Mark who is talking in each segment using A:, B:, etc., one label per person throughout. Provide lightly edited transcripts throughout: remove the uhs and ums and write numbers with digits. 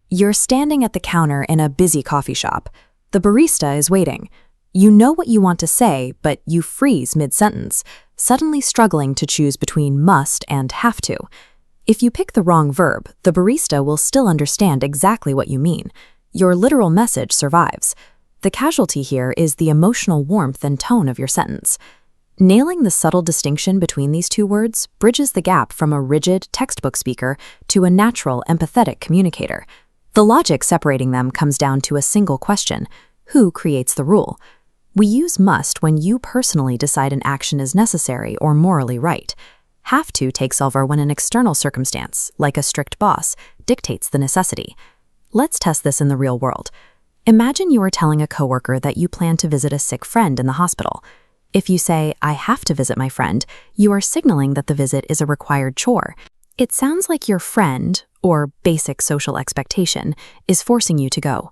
A: You're standing at the counter in a busy coffee shop. The barista is waiting. You know what you want to say, but you freeze mid-sentence, suddenly struggling to choose between must and have to. If you pick the wrong verb, the barista will still understand exactly what you mean. Your literal message survives. The casualty here is the emotional warmth and tone of your sentence. Nailing the subtle distinction between these two words bridges the gap from a rigid textbook speaker to a natural, empathetic communicator. The logic separating them comes down to a single question: who creates the rule? We use must when you personally decide an action is necessary or morally right. Have to takes over when an external circumstance, like a strict boss, dictates the necessity. Let's test this in the real world. Imagine you are telling a coworker that you plan to visit a sick friend in the hospital. If you say, "I have to visit my friend," you are signaling that the visit is a required chore. It sounds like your friend, or basic social expectation, is forcing you to go.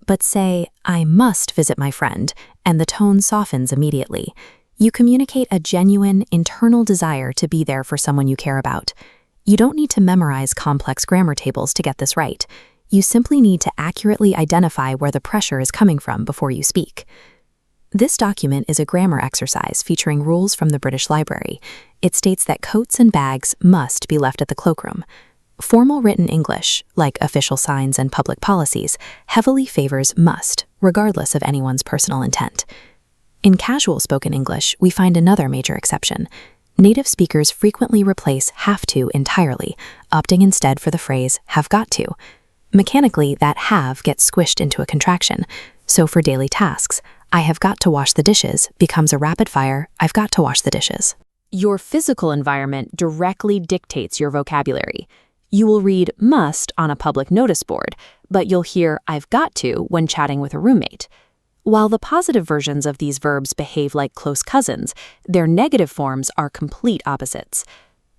A: But say, "I must visit my friend," and the tone softens immediately. You communicate a genuine, internal desire to be there for someone you care about. You don't need to memorize complex grammar tables to get this right. You simply need to accurately identify where the pressure is coming from before you speak. This document is a grammar exercise featuring rules from the British Library. It states that coats and bags must be left at the cloakroom. Formal written English, like official signs and public policies, heavily favors must, regardless of anyone's personal intent. In casual spoken English, we find another major exception. Native speakers frequently replace have to entirely, opting instead for the phrase have got to. Mechanically, that have gets squished into a contraction. So for daily tasks, "I have got to wash the dishes" becomes a rapid-fire "I've got to wash the dishes." Your physical environment directly dictates your vocabulary. You will read must on a public notice board, but you'll hear "I've got to" when chatting with a roommate. While the positive versions of these verbs behave like close cousins, their negative forms are complete opposites.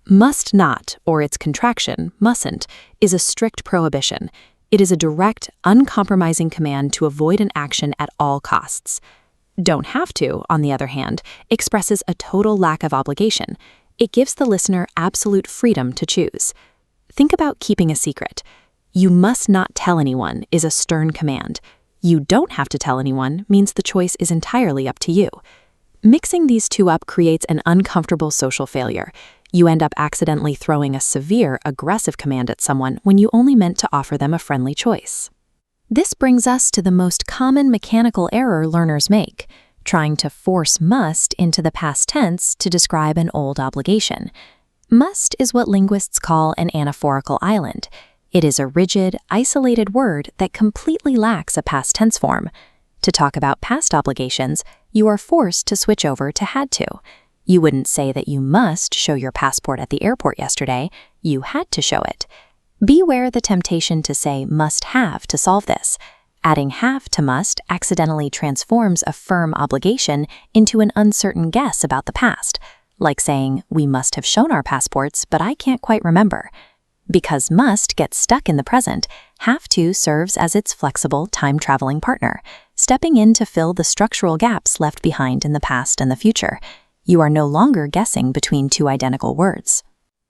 A: Must not, or its contraction, mustn't, is a strict prohibition. It is a direct, uncompromising command to avoid an action at all costs. Don't have to, on the other hand, expresses a total lack of obligation. It gives the listener absolute freedom to choose. Think about keeping a secret. You must not tell anyone is a stern command. You don't have to tell anyone means the choice is entirely up to you. Mixing these two up creates an uncomfortable social failure. You end up accidentally throwing a severe, aggressive command at someone when you only meant to offer them a friendly choice. This brings us to the most common mechanical error learners make: trying to force must into the past tense to describe an old obligation. Must is what linguists call an anaphorical island. It is a rigid, isolated word that completely lacks a past tense form. To talk about past obligations, you are forced to switch over to had to. You wouldn't say that you must show your passport at the airport yesterday. You had to show it. Beware the temptation to say must have to solve this. Adding have to must accidentally transforms a firm obligation into an uncertain guess about the past, like saying, "We must have shown our passports, but I can't quite remember." Because must gets stuck in the present, have to serves as its flexible, time-traveling partner, stepping in to fill the structural gaps left behind in the past and the future. You are no longer guessing between two identical words.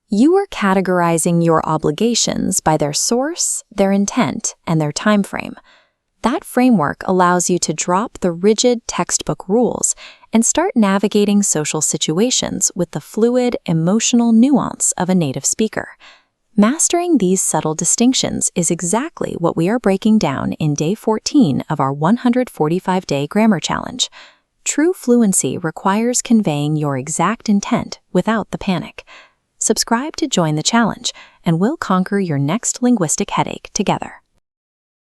A: You are categorizing your obligations by their source, their intent, and their time frame. That framework allows you to drop the rigid textbook rules and start navigating social situations with the fluid, emotional nuance of a native speaker. Mastering these subtle distinctions is exactly what we are breaking down in Day 14 of our 145-day grammar challenge. True fluency requires conveying your exact intent without the panic. Subscribe to join the challenge, and we'll conquer your next linguistic headache together.